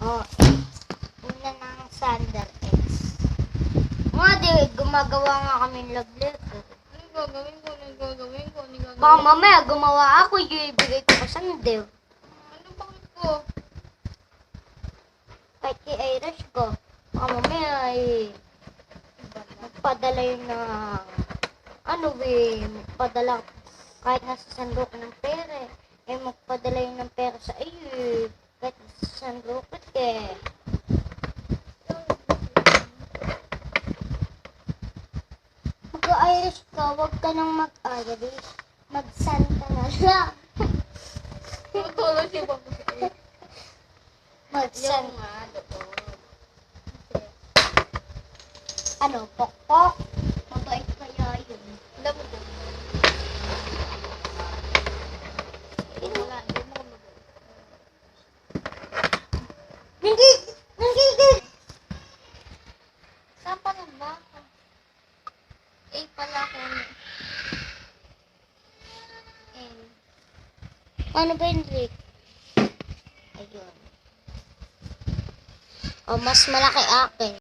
Oh, una ng Sander X. Mga di, gumagawa nga kami ng love letter. Ano gagawin ko? Baka mamaya gumawa ako, yung ibigay ko sa Sander. Ano bakit ko? Kahit kay Irish ko. Baka mamaya magpadala yun na magpadala kahit nasa sandok ng pera magpadala yun ng pera sa iyo kahit nasa sandok Mag-Irish ka, wag ka nang mag-Irish, mag-Santa na lang. Tutulog siya ba ko sa'yo? Mag-Santa. nga, totoo. Ano, pokpok? Mabait kaya yun. Alam mo ko. Wala, hindi mo ko mabait. Nandito! Saan pa na ba? Pala ko. Ano ba yun, Rick? Ayun. O, mas malaki akin.